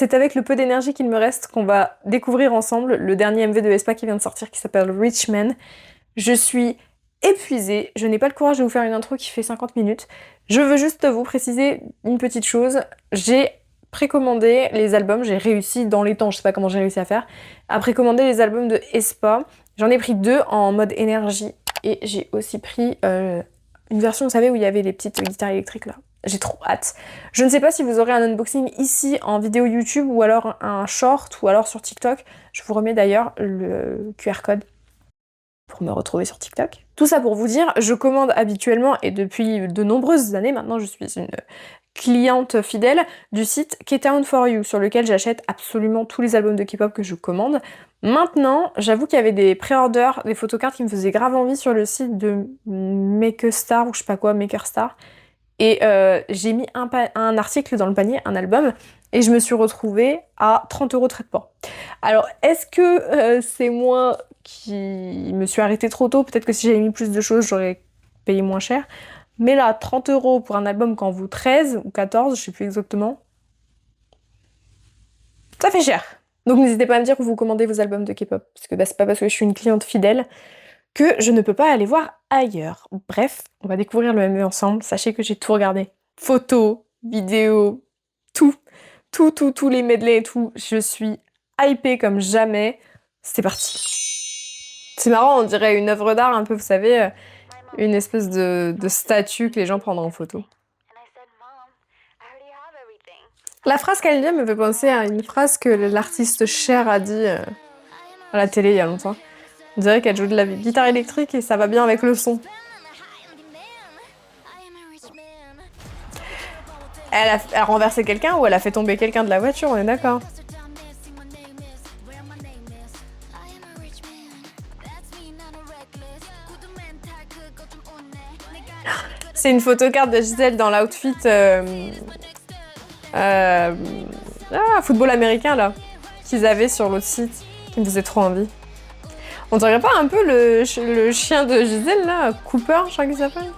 c'est avec le peu d'énergie qu'il me reste qu'on va découvrir ensemble le dernier MV de aespa qui vient de sortir qui s'appelle Rich Man. Je suis épuisée, je n'ai pas le courage de vous faire une intro qui fait 50 minutes. Je veux juste vous préciser une petite chose. J'ai précommandé les albums, j'ai réussi dans les temps, je sais pas comment j'ai réussi à faire, à précommander les albums de aespa. J'en ai pris 2 en mode énergie et j'ai aussi pris une version, vous savez, où il y avait les petites guitares électriques là. J'ai trop hâte. Je ne sais pas si vous aurez un unboxing ici en vidéo YouTube ou alors un short ou alors sur TikTok. Je vous remets d'ailleurs le QR code pour me retrouver sur TikTok. Tout ça pour vous dire, je commande habituellement et depuis de nombreuses années maintenant, je suis une cliente fidèle du site K-Town4U sur lequel j'achète absolument tous les albums de K-pop que je commande. Maintenant, j'avoue qu'il y avait des pré-orders, des photocards qui me faisaient grave envie sur le site de MakerStar ou je sais pas quoi, MakerStar. Et j'ai mis un article dans le panier, un album, et je me suis retrouvée à 30 € de frais de port. Alors, est-ce que c'est moi qui me suis arrêtée trop tôt? Peut-être que si j'avais mis plus de choses, j'aurais payé moins cher. Mais là, 30 € pour un album qui en vaut 13 ou 14, je sais plus exactement. Ça fait cher. Donc n'hésitez pas à me dire où vous commandez vos albums de K-pop. Parce que c'est pas parce que je suis une cliente fidèle que je ne peux pas aller voir ailleurs. Bref, on va découvrir le MV ensemble. Sachez que j'ai tout regardé. Photos, vidéos, tout. Tous les medleys et tout. Je suis hypée comme jamais. C'est parti. C'est marrant, on dirait une œuvre d'art un peu, vous savez, une espèce de statue que les gens prendront en photo. La phrase qu'elle dit me fait penser à une phrase que l'artiste Cher a dit à la télé il y a longtemps. On dirait qu'elle joue de la guitare électrique et ça va bien avec le son. Elle a renversé quelqu'un ou elle a fait tomber quelqu'un de la voiture, on est d'accord. C'est une photocarte de Gisèle dans l'outfit football américain là qu'ils avaient sur l'autre site qui me faisait trop envie. On dirait pas un peu le chien de Gisèle là, Cooper, je crois qu'il s'appelle.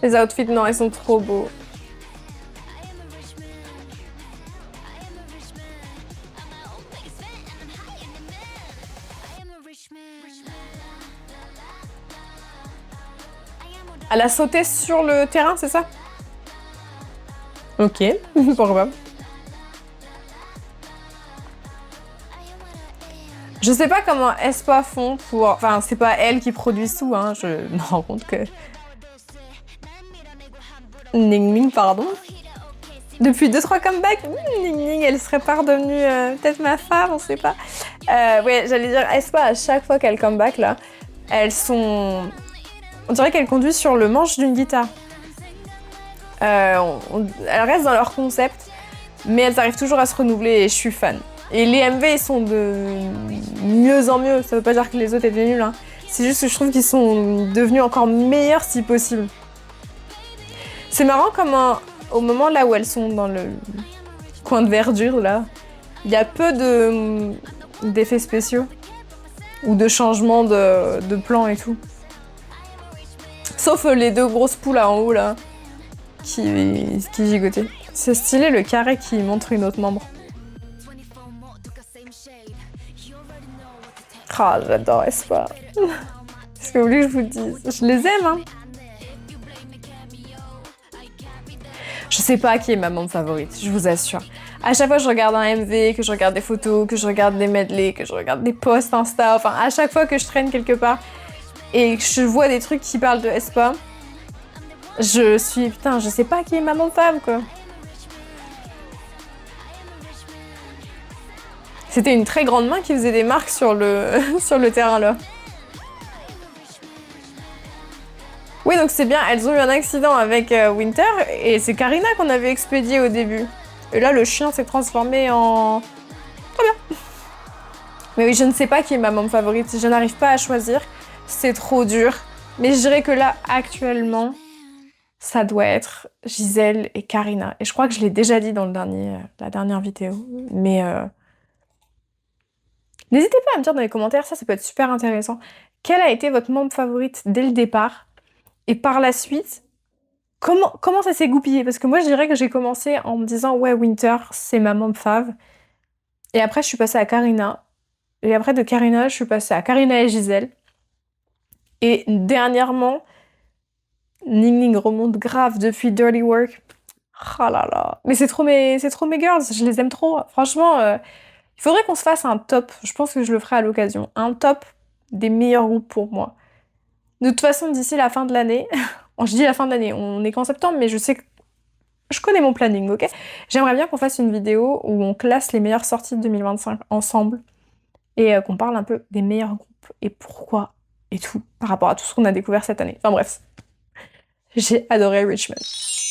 Les outfits, non, ils sont trop beaux. Elle a sauté sur le terrain, c'est ça? Ok, pourquoi pas. Je sais pas comment aespa font pour... Enfin, c'est pas elle qui produit tout, hein, je me rends compte que... Ning Ning, pardon. Depuis 2-3 comebacks, Ning Ning, elle serait pas redevenue peut-être ma femme, on sait pas. Ouais, j'allais dire aespa, à chaque fois qu'elles comeback, là, elles sont... On dirait qu'elles conduisent sur le manche d'une guitare. Elles restent dans leur concept, mais elles arrivent toujours à se renouveler et je suis fan. Et les MV, ils sont de mieux en mieux. Ça veut pas dire que les autres étaient nuls, hein. C'est juste que je trouve qu'ils sont devenus encore meilleurs si possible. C'est marrant comment, au moment là où elles sont dans le coin de verdure, là, il y a peu d'effets spéciaux ou de changements de plan et tout. Sauf les 2 grosses poules là en haut, là, qui gigotaient. C'est stylé le carré qui montre une autre membre. Ah, j'adore aespa. Qu'est-ce que vous voulez que je vous dise? Je les aime, hein. Je sais pas qui est ma membre favorite, je vous assure. À chaque fois que je regarde un MV, que je regarde des photos, que je regarde des medleys, que je regarde des posts Insta, enfin à chaque fois que je traîne quelque part et que je vois des trucs qui parlent de aespa, je suis... Putain, je sais pas qui est ma membre fave, quoi. C'était une très grande main qui faisait des marques sur le, sur le terrain, là. Oui, donc c'est bien, elles ont eu un accident avec Winter, et c'est Karina qu'on avait expédiée au début. Et là, le chien s'est transformé en... Très bien. Mais oui, je ne sais pas qui est ma membre favorite, je n'arrive pas à choisir, c'est trop dur. Mais je dirais que là, actuellement, ça doit être Gisèle et Karina. Et je crois que je l'ai déjà dit dans la dernière vidéo, mais N'hésitez pas à me dire dans les commentaires, ça peut être super intéressant. Quelle a été votre membre favorite dès le départ? Et par la suite, comment ça s'est goupillé? Parce que moi, je dirais que j'ai commencé en me disant, ouais, Winter, c'est ma membre fave. Et après, je suis passée à Karina. Et après, de Karina, je suis passée à Karina et Gisèle. Et dernièrement, Ning Ning remonte grave depuis Dirty Work. Ah là là. Mais c'est trop mes girls, je les aime trop. Franchement, il faudrait qu'on se fasse un top. Je pense que je le ferai à l'occasion. Un top des meilleurs groupes pour moi. De toute façon, d'ici la fin de l'année, je dis la fin de l'année, on est qu'en septembre, mais je sais que je connais mon planning, ok? J'aimerais bien qu'on fasse une vidéo où on classe les meilleures sorties de 2025 ensemble et qu'on parle un peu des meilleurs groupes et pourquoi et tout par rapport à tout ce qu'on a découvert cette année. Enfin bref, j'ai adoré Richmond.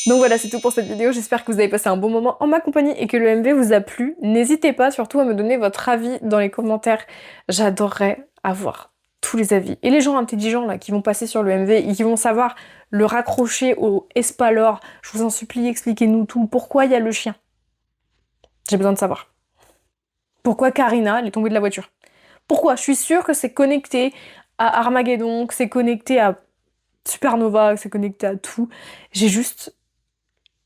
Donc voilà, c'est tout pour cette vidéo. J'espère que vous avez passé un bon moment en ma compagnie et que le MV vous a plu. N'hésitez pas surtout à me donner votre avis dans les commentaires. J'adorerais avoir tous les avis. Et les gens intelligents là qui vont passer sur le MV et qui vont savoir le raccrocher au Espalor, je vous en supplie, expliquez-nous tout. Pourquoi il y a le chien? J'ai besoin de savoir. Pourquoi Karina, elle est tombée de la voiture? Pourquoi? Je suis sûre que c'est connecté à Armageddon, que c'est connecté à Supernova, que c'est connecté à tout. J'ai juste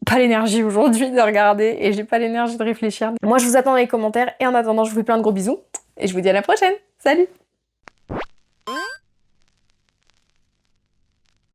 pas l'énergie aujourd'hui de regarder et j'ai pas l'énergie de réfléchir. Moi, je vous attends dans les commentaires et en attendant, je vous fais plein de gros bisous et je vous dis à la prochaine. Salut!